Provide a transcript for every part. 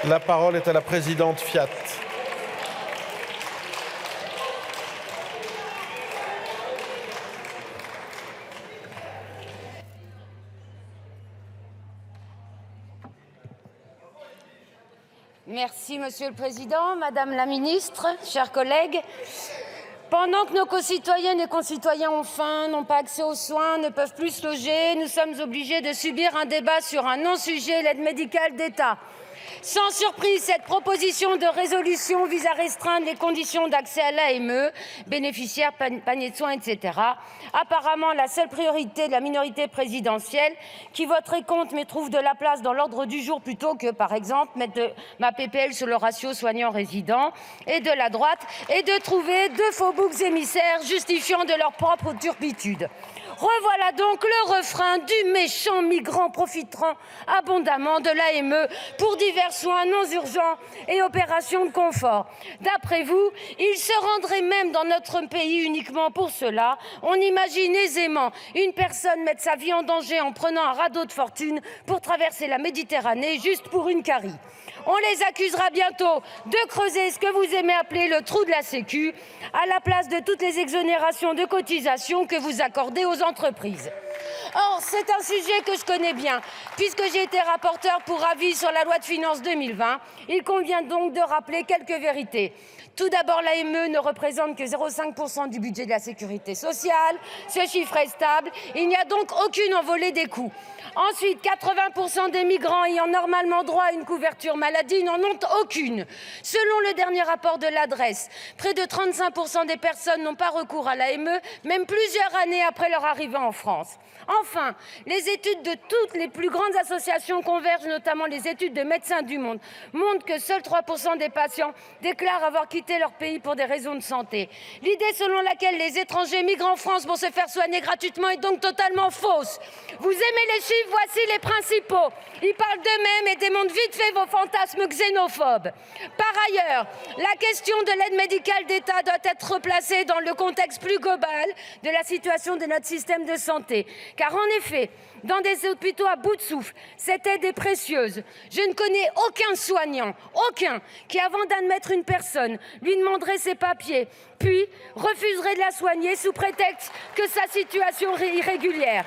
La parole est à la présidente Fiat. Merci, Monsieur le Président, Madame la Ministre, chers collègues. Pendant que nos concitoyennes et concitoyens ont faim, n'ont pas accès aux soins, ne peuvent plus se loger, nous sommes obligés de subir un débat sur un non-sujet, l'aide médicale d'État. Sans surprise, cette proposition de résolution vise à restreindre les conditions d'accès à l'AME, bénéficiaires, panier de soins, etc. Apparemment, la seule priorité de la minorité présidentielle, qui voterait contre mais trouve de la place dans l'ordre du jour plutôt que, par exemple, mettre ma PPL sur le ratio soignant-résident, et de la droite, est de trouver deux faux boucs émissaires justifiant de leur propre turpitude. Revoilà donc le refrain du méchant migrant profitant abondamment de l'AME pour divers soins non urgents et opérations de confort. D'après vous, il se rendrait même dans notre pays uniquement pour cela. On imagine aisément une personne mettre sa vie en danger en prenant un radeau de fortune pour traverser la Méditerranée juste pour une carie. On les accusera bientôt de creuser ce que vous aimez appeler le trou de la Sécu, à la place de toutes les exonérations de cotisations que vous accordez aux entreprises. Or, c'est un sujet que je connais bien, puisque j'ai été rapporteur pour avis sur la loi de finances 2020. Il convient donc de rappeler quelques vérités. Tout d'abord, l'AME ne représente que 0,5% du budget de la sécurité sociale. Ce chiffre est stable. Il n'y a donc aucune envolée des coûts. Ensuite, 80% des migrants ayant normalement droit à une couverture maladie n'en ont aucune. Selon le dernier rapport de l'adresse, près de 35% des personnes n'ont pas recours à l'AME, même plusieurs années après leur arrivée en France. Enfin, les études de toutes les plus grandes associations convergent, notamment les études de Médecins du Monde, montrent que seuls 3% des patients déclarent avoir quitté leur pays pour des raisons de santé. L'idée selon laquelle les étrangers migrent en France pour se faire soigner gratuitement est donc totalement fausse. Vous aimez les chiffres, voici les principaux. Ils parlent d'eux-mêmes et démontrent vite fait vos fantasmes xénophobes. Par ailleurs, la question de l'aide médicale d'État doit être replacée dans le contexte plus global de la situation de notre système de santé. Car en effet, dans des hôpitaux à bout de souffle, cette aide est précieuse. Je ne connais aucun soignant, aucun, qui avant d'admettre une personne, lui demanderait ses papiers, puis refuserait de la soigner sous prétexte que sa situation est irrégulière.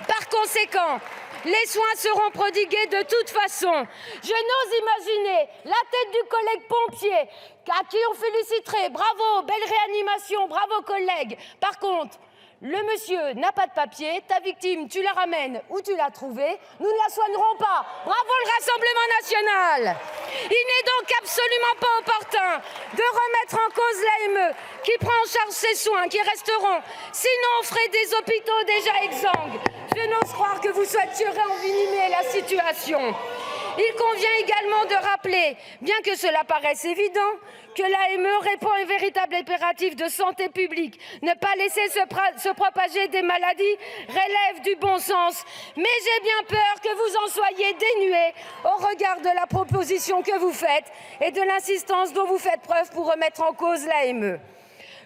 Par conséquent, les soins seront prodigués de toute façon. Je n'ose imaginer la tête du collègue pompier, à qui on féliciterait. Bravo, belle réanimation, bravo collègue. Par contre, le monsieur n'a pas de papier, ta victime, tu la ramènes où tu l'as trouvée, nous ne la soignerons pas. Bravo le Rassemblement national. Il n'est donc absolument pas opportun de remettre en cause l'AME qui prend en charge ces soins qui resteront. Sinon, on ferait des hôpitaux déjà exsangues. Je n'ose croire que vous souhaiteriez envenimer la situation. Il convient également de rappeler, bien que cela paraisse évident, que l'AME répond à un véritable impératif de santé publique. Ne pas laisser se propager des maladies relève du bon sens. Mais j'ai bien peur que vous en soyez dénués au regard de la proposition que vous faites et de l'insistance dont vous faites preuve pour remettre en cause l'AME.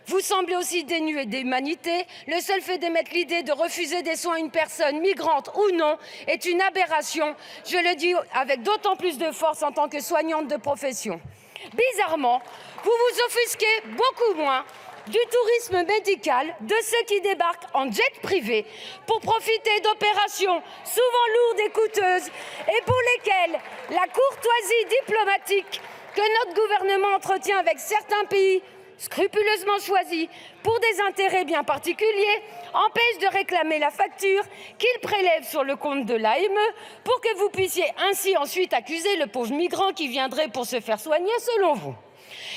Vous semblez aussi dénué d'humanité. Le seul fait d'émettre l'idée de refuser des soins à une personne, migrante ou non, est une aberration. Je le dis avec d'autant plus de force en tant que soignante de profession. Bizarrement, vous vous offusquez beaucoup moins du tourisme médical de ceux qui débarquent en jet privé pour profiter d'opérations souvent lourdes et coûteuses et pour lesquelles la courtoisie diplomatique que notre gouvernement entretient avec certains pays scrupuleusement choisis pour des intérêts bien particuliers, empêche de réclamer la facture qu'il prélève sur le compte de l'AME pour que vous puissiez ainsi ensuite accuser le pauvre migrant qui viendrait pour se faire soigner selon vous.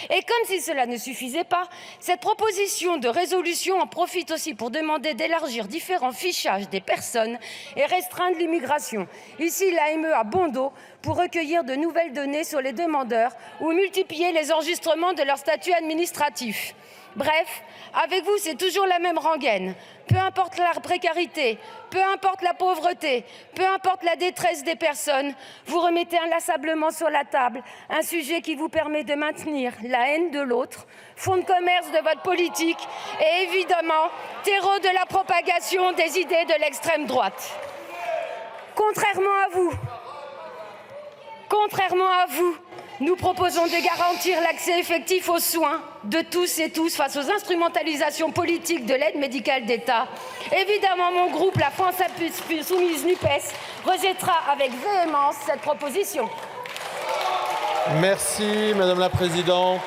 Et comme si cela ne suffisait pas, cette proposition de résolution en profite aussi pour demander d'élargir différents fichages des personnes et restreindre l'immigration. Ici, l'AME a bon dos pour recueillir de nouvelles données sur les demandeurs ou multiplier les enregistrements de leur statut administratif. Bref, avec vous, c'est toujours la même rengaine. Peu importe la précarité, peu importe la pauvreté, peu importe la détresse des personnes, vous remettez inlassablement sur la table un sujet qui vous permet de maintenir la haine de l'autre, fonds de commerce de votre politique et évidemment terreau de la propagation des idées de l'extrême droite. Contrairement à vous, Contrairement à vous, nous proposons de garantir l'accès effectif aux soins de tous et tous face aux instrumentalisations politiques de l'aide médicale d'État. Évidemment, mon groupe, la France Insoumise NUPES, rejettera avec véhémence cette proposition. Merci, Madame la Présidente.